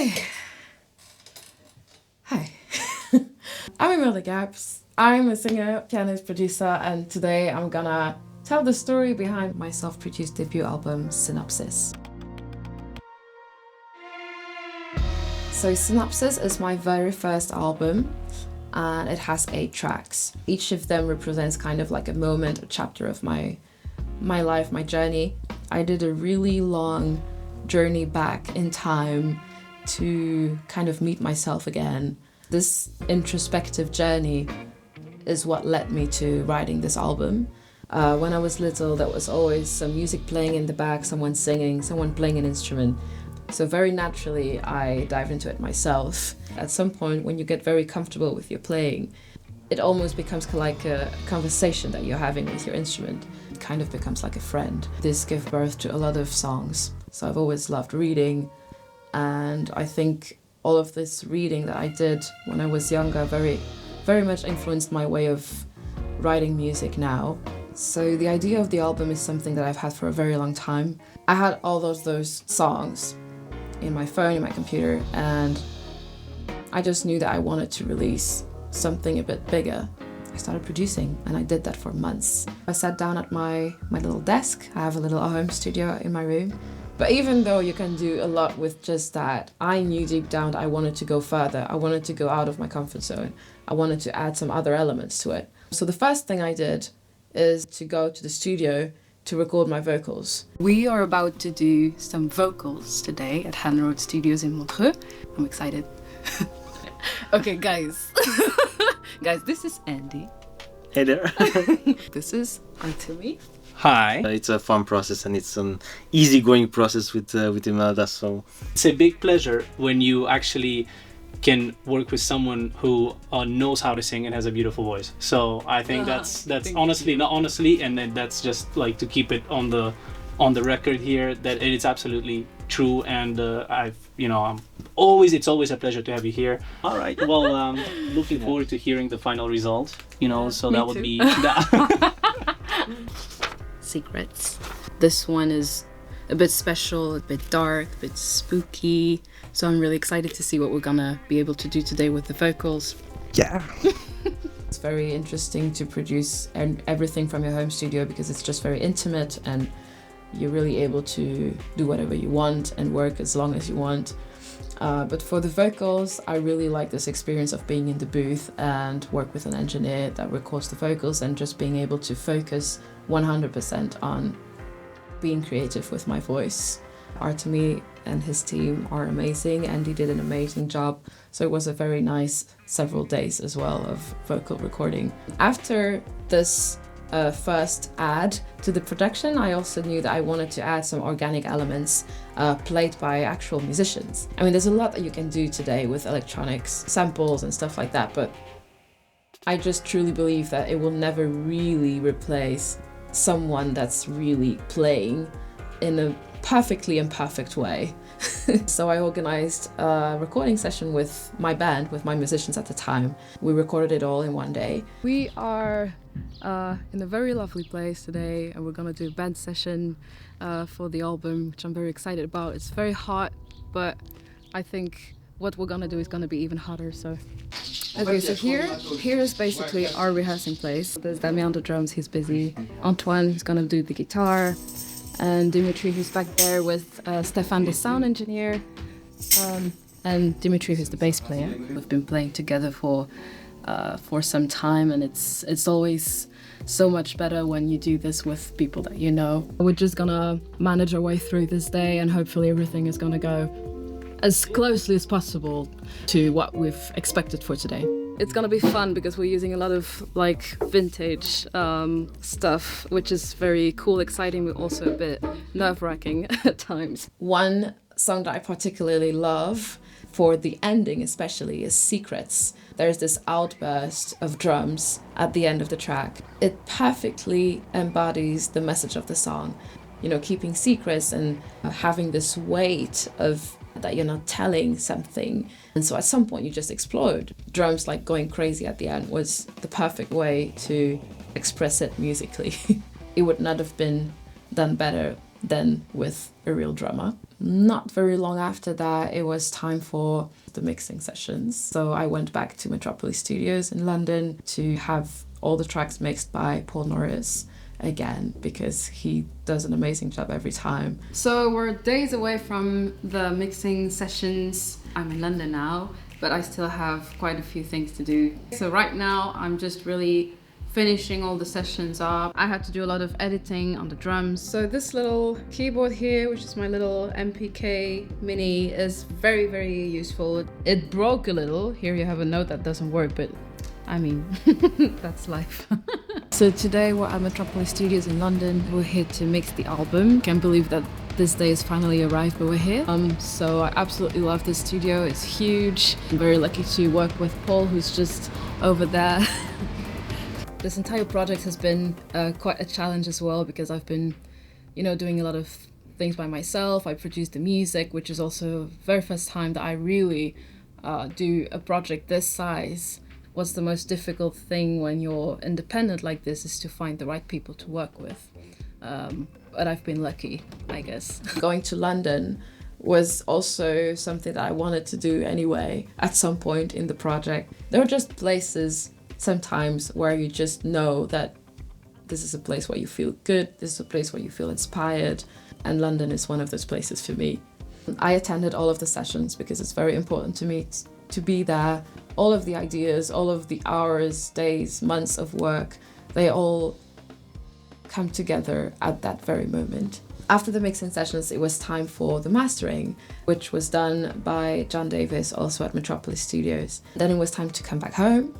Okay. Hi. I'm Imelda Gabs. I'm a singer, pianist, producer, and today I'm gonna tell the story behind my self-produced debut album, Synopsis. So Synopsis is my very first album, and it has 8 tracks. Each of them represents kind of like a moment, a chapter of my life, my journey. I did a really long journey back in time to kind of meet myself again. This introspective journey is what led me to writing this album. When I was little, there was always some music playing in the back, someone singing, someone playing an instrument. So very naturally, I dive into it myself. At some point, when you get very comfortable with your playing, it almost becomes like a conversation that you're having with your instrument. It kind of becomes like a friend. This gave birth to a lot of songs. So I've always loved reading, and I think all of this reading that I did when I was younger very, very much influenced my way of writing music now. So the idea of the album is something that I've had for a very long time. I had all those songs in my phone, in my computer, and I just knew that I wanted to release something a bit bigger. I started producing, and I did that for months. I sat down at my little desk. I have a little home studio in my room. But even though you can do a lot with just that, I knew deep down that I wanted to go further. I wanted to go out of my comfort zone. I wanted to add some other elements to it. So the first thing I did is to go to the studio to record my vocals. We are about to do some vocals today at HanaRoad Studios in Montreux. I'm excited. Okay, guys. Guys, this is Andy. Hey there. This is Antoine. Hi. It's a fun process, and it's an easygoing process with Imelda. So it's a big pleasure when you actually can work with someone who knows how to sing and has a beautiful voice. So I think that's honestly, not honestly, and then that's just like to keep it on the record here that it's absolutely true. And it's always a pleasure to have you here. All right. Well, looking forward to hearing the final result. So that would be. Secrets. This one is a bit special, a bit dark, a bit spooky. So I'm really excited to see what we're gonna be able to do today with the vocals. Yeah. It's very interesting to produce everything from your home studio because it's just very intimate and you're really able to do whatever you want and work as long as you want. But for the vocals, I really like this experience of being in the booth and work with an engineer that records the vocals and just being able to focus 100% on being creative with my voice. Artemi and his team are amazing. Andy did an amazing job. So it was a very nice several days as well of vocal recording. After this first add to the production, I also knew that I wanted to add some organic elements played by actual musicians. I mean, there's a lot that you can do today with electronics, samples and stuff like that, but I just truly believe that it will never really replace someone that's really playing in a perfectly imperfect way. So I organized a recording session with my band, with my musicians at the time. We recorded it all in one day. We are in a very lovely place today, and we're gonna do a band session for the album, which I'm very excited about. It's very hot, but I think what we're gonna do is gonna be even hotter, so. Okay, so here is basically our rehearsing place. There's Damien on the drums, he's busy. Antoine, who's gonna do the guitar. And Dimitri, who's back there with Stefan, the sound engineer. And Dimitri, who's the bass player. We've been playing together for some time, and it's always so much better when you do this with people that you know. We're just gonna manage our way through this day, and hopefully everything is gonna go as closely as possible to what we've expected for today. It's gonna be fun because we're using a lot of like vintage stuff, which is very cool, exciting, but also a bit nerve-wracking at times. One song that I particularly love, for the ending especially, is Secrets. There's this outburst of drums at the end of the track. It perfectly embodies the message of the song. Keeping secrets and having this weight of that you're not telling something. And so at some point you just explode. Drums like going crazy at the end was the perfect way to express it musically. It would not have been done better than with a real drummer. Not very long after that, it was time for the mixing sessions. So I went back to Metropolis Studios in London to have all the tracks mixed by Paul Norris again, because he does an amazing job every time. So we're days away from the mixing sessions. I'm in London now, but I still have quite a few things to do. So right now I'm just really finishing all the sessions up. I had to do a lot of editing on the drums. So this little keyboard here, which is my little MPK Mini, is very, very useful. It broke a little. Here you have a note that doesn't work, but I mean, that's life. So today we're at Metropolis Studios in London. We're here to mix the album. Can't believe that this day has finally arrived, but we're here. So I absolutely love this studio. It's huge. I'm very lucky to work with Paul, who's just over there. This entire project has been quite a challenge as well, because I've been, doing a lot of things by myself. I produced the music, which is also the very first time that I really do a project this size. What's the most difficult thing when you're independent like this is to find the right people to work with. But I've been lucky, I guess. Going to London was also something that I wanted to do anyway at some point in the project. There are just places sometimes where you just know that this is a place where you feel good, this is a place where you feel inspired, and London is one of those places for me. I attended all of the sessions because it's very important to me to be there. All of the ideas, all of the hours, days, months of work, they all come together at that very moment. After the mixing sessions, it was time for the mastering, which was done by John Davis, also at Metropolis Studios. Then it was time to come back home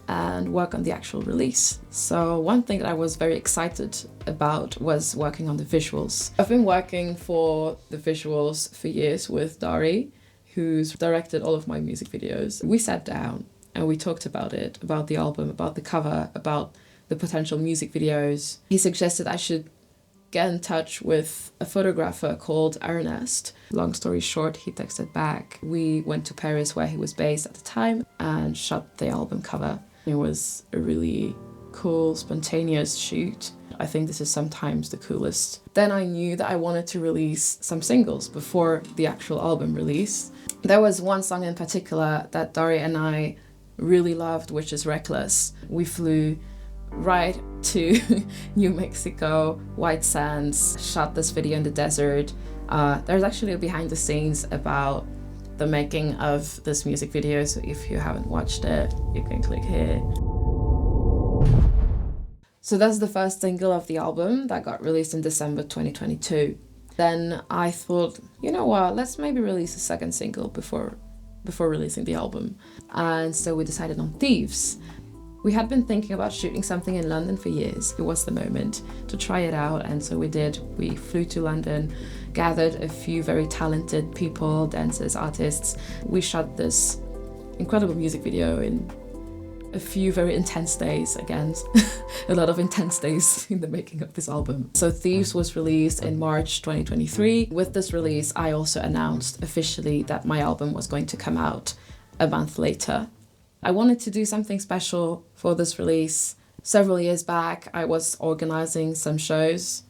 and work on the actual release. So one thing that I was very excited about was working on the visuals. I've been working for the visuals for years with Dariy, who's directed all of my music videos. We sat down and we talked about it, about the album, about the cover, about the potential music videos. He suggested I should get in touch with a photographer called Ernest. Long story short, he texted back. We went to Paris, where he was based at the time, and shot the album cover. It was a really cool, spontaneous shoot. I think this is sometimes the coolest. Then I knew that I wanted to release some singles before the actual album release. There was one song in particular that Dariy and I really loved, which is Reckless. We flew right to New Mexico, White Sands, shot this video in the desert. There's actually a behind the scenes about the making of this music video, so if you haven't watched it, you can click here. So that's the first single of the album that got released in December 2022. Then I thought, you know what, let's maybe release a second single before releasing the album. And so we decided on Thieves. We had been thinking about shooting something in London for years. It was the moment to try it out, and so we did. We flew to London, gathered a few very talented people, dancers, artists. We shot this incredible music video in a few very intense days, again, a lot of intense days in the making of this album. So Thieves was released in March 2023. With this release, I also announced officially that my album was going to come out a month later. I wanted to do something special for this release. Several years back, I was organizing some shows,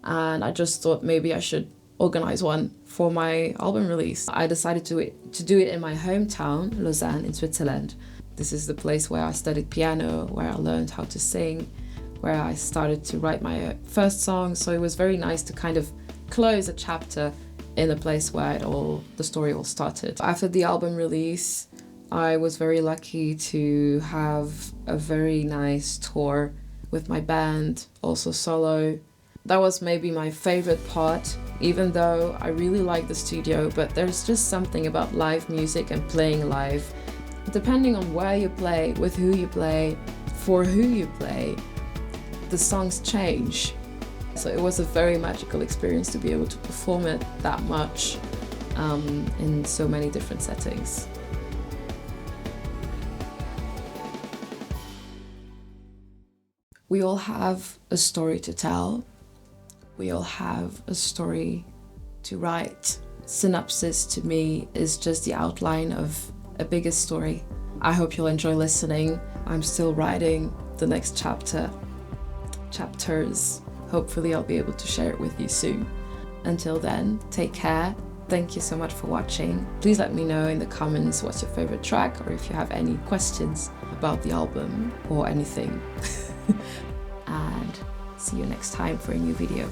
and I just thought maybe I should organize one for my album release. I decided to do it in my hometown, Lausanne in Switzerland. This is the place where I studied piano, where I learned how to sing, where I started to write my first song. So it was very nice to kind of close a chapter in a place where the story all started. After the album release, I was very lucky to have a very nice tour with my band, also solo. That was maybe my favorite part, even though I really like the studio, but there's just something about live music and playing live. Depending on where you play, with who you play, for who you play, the songs change. So it was a very magical experience to be able to perform it that much in so many different settings. We all have a story to tell. We all have a story to write. Synopsis to me is just the outline of a bigger story. I hope you'll enjoy listening. I'm still writing the next chapters. Hopefully I'll be able to share it with you soon. Until then, take care. Thank you so much for watching. Please let me know in the comments what's your favorite track, or if you have any questions about the album or anything. And see you next time for a new video.